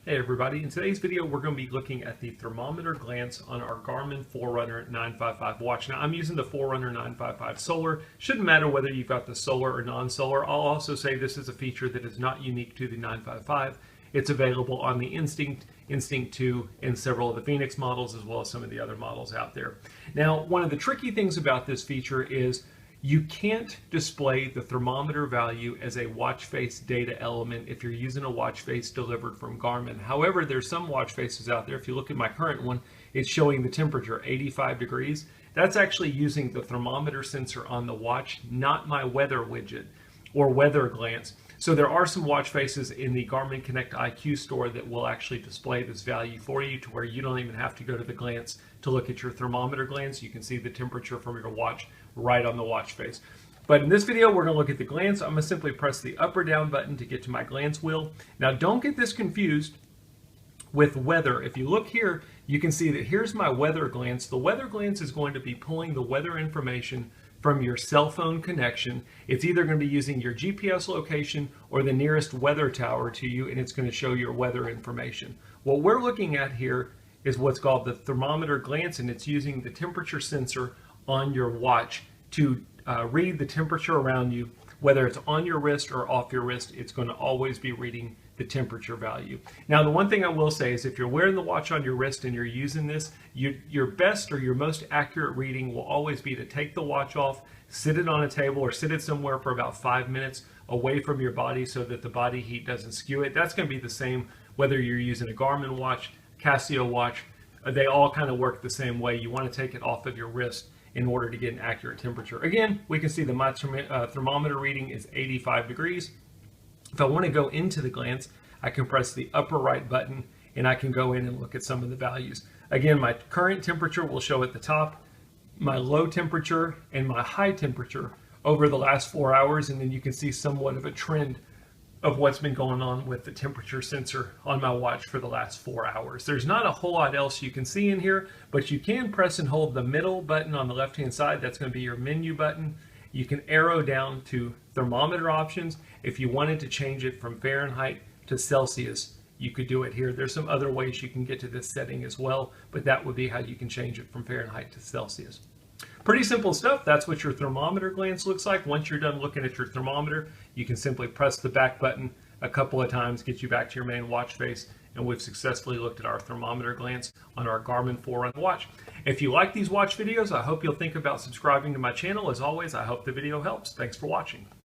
Hey everybody, in today's video we're going to be looking at the thermometer glance on our Garmin Forerunner 955 watch. Now I'm using the Forerunner 955 Solar. Shouldn't matter whether you've got the solar or non-solar. I'll also say this is a feature that is not unique to the 955. It's available on the Instinct, Instinct 2, and several of the Phoenix models, as well as some of the other models out there. Now, one of the tricky things about this feature is you can't display the thermometer value as a watch face data element if you're using a watch face delivered from Garmin. However, there's some watch faces out there. If you look at my current one, it's showing the temperature 85 degrees. That's actually using the thermometer sensor on the watch, not my weather widget or weather glance. So there are some watch faces in the Garmin Connect IQ store that will actually display this value for you to where you don't even have to go to the glance to look at your thermometer glance. You can see the temperature from your watch right on the watch face. But in this video, we're going to look at the glance. I'm going to simply press the up or down button to get to my glance wheel. Now, don't get this confused with weather. If you look here, you can see that here's my weather glance. The weather glance is going to be pulling the weather information from your cell phone connection. It's either going to be using your GPS location or the nearest weather tower to you, and it's going to show your weather information. What we're looking at here is what's called the thermometer glance, and it's using the temperature sensor on your watch to read the temperature around you. Whether it's on your wrist or off your wrist, it's going to always be reading the temperature value. Now, the one thing I will say is if you're wearing the watch on your wrist and you're using this, your best or your most accurate reading will always be to take the watch off, sit it on a table or sit it somewhere for about 5 minutes away from your body so that the body heat doesn't skew it. That's going to be the same whether you're using a Garmin watch, Casio watch. They all kind of work the same way. You want to take it off of your wrist in order to get an accurate temperature. Again, we can see the my thermometer reading is 85 degrees. If I want to go into the glance, I can press the upper right button and I can go in and look at some of the values. Again, my current temperature will show at the top, my low temperature and my high temperature over the last 4 hours, and then you can see somewhat of a trend of what's been going on with the temperature sensor on my watch for the last 4 hours. There's not a whole lot else you can see in here, but you can press and hold the middle button on the left-hand side. That's going to be your menu button. You can arrow down to thermometer options. If you wanted to change it from Fahrenheit to Celsius, you could do it here. There's some other ways you can get to this setting as well, but that would be how you can change it from Fahrenheit to Celsius. Pretty simple stuff. That's what your thermometer glance looks like. Once you're done looking at your thermometer, you can simply press the back button a couple of times, get you back to your main watch face, and we've successfully looked at our thermometer glance on our Garmin Forerunner watch. If you like these watch videos, I hope you'll think about subscribing to my channel. As always, I hope the video helps. Thanks for watching.